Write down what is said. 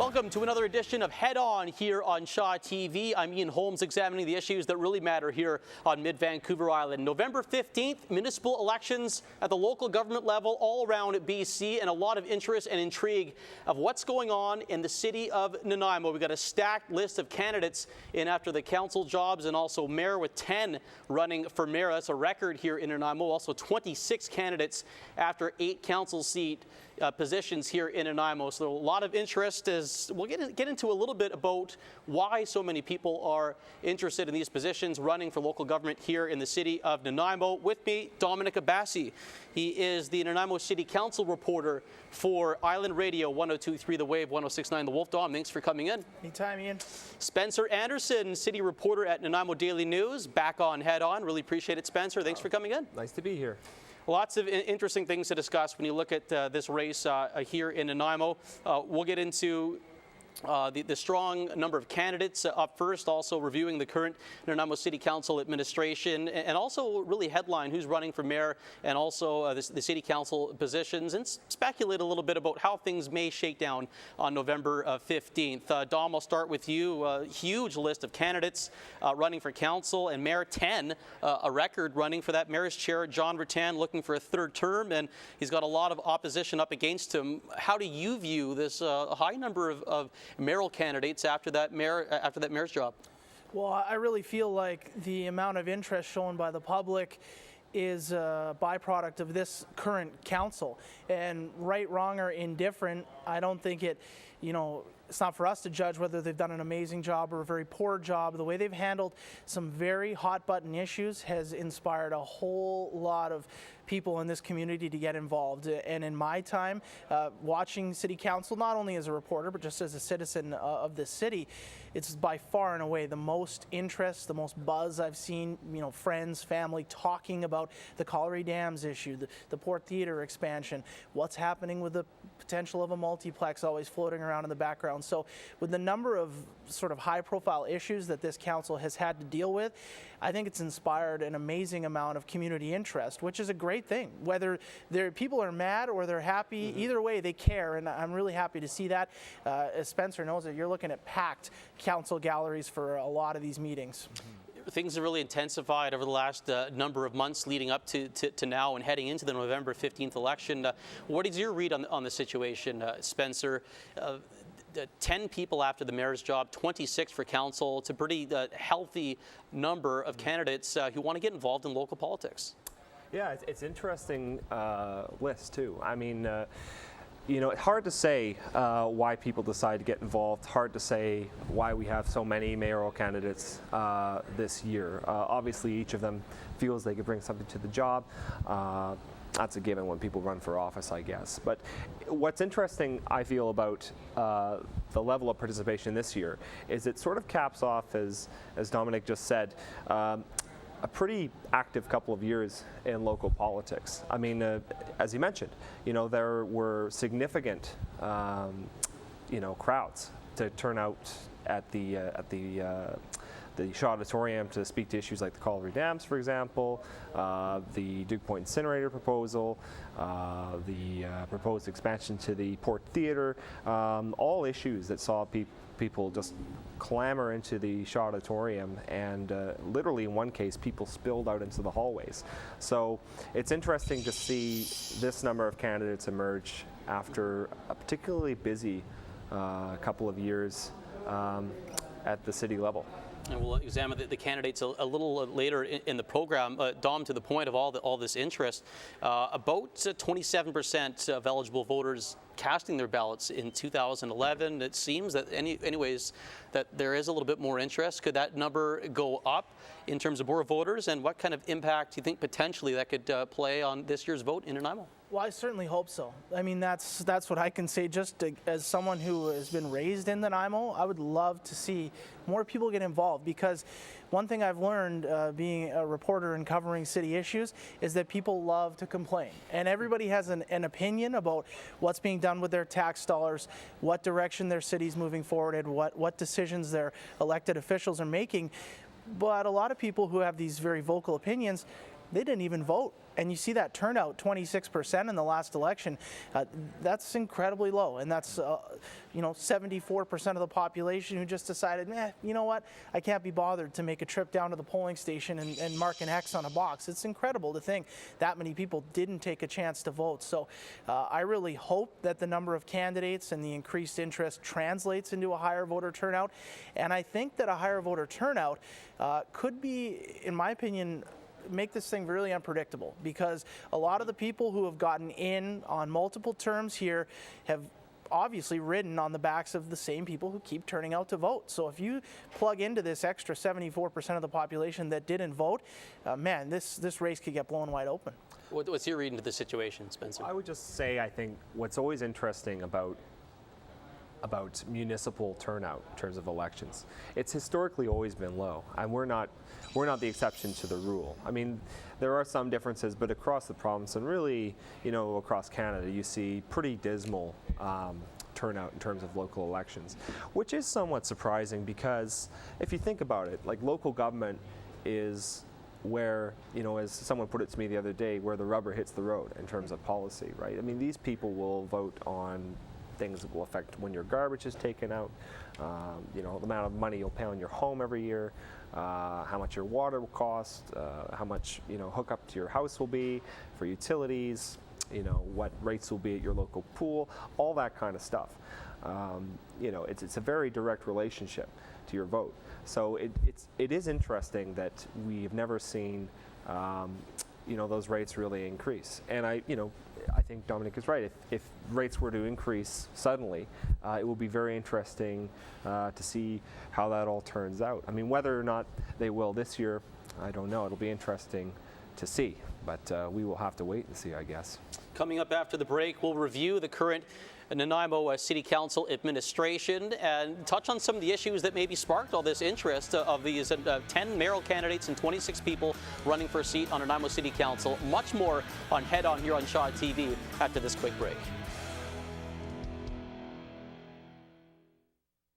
Welcome to another edition of Head On here on Shaw TV. I'm Ian Holmes, examining the issues that really matter here on Mid-Vancouver Island. November 15th, municipal elections at the local government level all around BC, and a lot of interest and intrigue of what's going on in the city of Nanaimo. We've got a stacked list of candidates in after the council jobs, and also mayor, with 10 running for mayor. That's a record here in Nanaimo. Also 26 candidates after 8 council seat positions here in Nanaimo. So a lot of interest. As we'll get into a little bit about why so many people are interested in these positions running for local government here in the city of Nanaimo. With me, Dominic Abassi. He is the Nanaimo City Council reporter for Island Radio 102.3 The Wave, 106.9 The Wolf. Dom, thanks for coming in. Anytime, Ian. Spencer Anderson, city reporter at Nanaimo Daily News, back on Head On. Really appreciate it, Spencer. Thanks for coming in. Nice to be here. Lots of interesting things to discuss when you look at this race here in Nanaimo. We'll get into the strong number of candidates up first, also reviewing the current Nanaimo City Council administration, and also really headline who's running for mayor, and also the City Council positions, and speculate a little bit about how things may shake down on November 15th. Dom, I'll start with you. A huge list of candidates running for council and mayor, 10, a record running for that mayor's chair. John Rattan looking for a third term, and he's got a lot of opposition up against him. How do you view this high number of mayoral candidates after that mayor's job? Well, I really feel like the amount of interest shown by the public is a byproduct of this current council. And right, wrong, or indifferent, I don't think it's not for us to judge whether they've done an amazing job or a very poor job. The way they've handled some very hot button issues has inspired a whole lot of people in this community to get involved. And in my time watching City Council, not only as a reporter, but just as a citizen of this city, it's by far and away the most interest, the most buzz I've seen, friends, family talking about the Colliery Dams issue, the Port Theatre expansion, what's happening with the potential of a multiplex always floating around in the background. So with the number of sort of high profile issues that this council has had to deal with, I think it's inspired an amazing amount of community interest, which is a great thing. Whether people are mad or they're happy, either way they care, and I'm really happy to see that. As Spencer knows, that you're looking at packed council galleries for a lot of these meetings. Things have really intensified over the last number of months leading up to now and heading into the November 15th election. What is your read on the situation, Spencer? 10 people after the mayor's job, 26 for council. It's a pretty healthy number of candidates who want to get involved in local politics. Yeah, it's interesting list too. I mean, it's hard to say why people decide to get involved. Hard to say why we have so many mayoral candidates this year. Obviously, each of them feels they could bring something to the job. That's a given when people run for office, I guess. But what's interesting, I feel, about the level of participation this year is it sort of caps off, as Dominic just said, a pretty active couple of years in local politics. I mean, as you mentioned, there were significant, crowds to turn out at the Shaw Auditorium to speak to issues like the Colliery Dams, for example, the Duke Point incinerator proposal, the proposed expansion to the Port Theatre, all issues that saw people just clamor into the Shaw Auditorium, and literally in one case people spilled out into the hallways. So it's interesting to see this number of candidates emerge after a particularly busy couple of years at the city level. And we'll examine the candidates a little later in the program. Dom, to the point of all this interest, about 27% of eligible voters casting their ballots in 2011. It seems that anyways that there is a little bit more interest. Could that number go up in terms of more voters, and what kind of impact do you think potentially that could play on this year's vote in Nanaimo? Well, I certainly hope so. I mean, that's what I can say. Just as someone who has been raised in Nanaimo, I would love to see more people get involved, because one thing I've learned being a reporter and covering city issues is that people love to complain, and everybody has an opinion about what's being done with their tax dollars, what direction their city's moving forward in, what decisions their elected officials are making. But a lot of people who have these very vocal opinions, they didn't even vote. and you see that turnout, 26% in the last election. That's incredibly low, and that's 74% of the population who just decided, you know what, I can't be bothered to make a trip down to the polling station and mark an X on a box. It's incredible to think that many people didn't take a chance to vote. So I really hope that the number of candidates and the increased interest translates into a higher voter turnout. And I think that a higher voter turnout could be, in my opinion, make this thing really unpredictable, because a lot of the people who have gotten in on multiple terms here have obviously ridden on the backs of the same people who keep turning out to vote. So if you plug into this extra 74% of the population that didn't vote, man, this race could get blown wide open. What's your reading to the situation, Spencer? I would just say, I think what's always interesting about municipal turnout in terms of elections, it's historically always been low, and we're not the exception to the rule. I mean, there are some differences, but across the province and really, across Canada, you see pretty dismal turnout in terms of local elections, which is somewhat surprising, because if you think about it, like, local government is where, as someone put it to me the other day, where the rubber hits the road in terms of policy, right? I mean, these people will vote on things that will affect when your garbage is taken out, the amount of money you'll pay on your home every year, how much your water will cost, how much hookup to your house will be for utilities, what rates will be at your local pool, all that kind of stuff. It's a very direct relationship to your vote. So it is interesting that we've never seen those rates really increase. And I think Dominic is right. If rates were to increase suddenly, it will be very interesting to see how that all turns out. I mean, whether or not they will this year, I don't know. It'll be interesting to see, but we will have to wait and see, I guess. Coming up after the break, we'll review the current Nanaimo City Council administration and touch on some of the issues that maybe sparked all this interest of these 10 mayoral candidates and 26 people running for a seat on Nanaimo City Council. Much more on Head On here on Shaw TV after this quick break.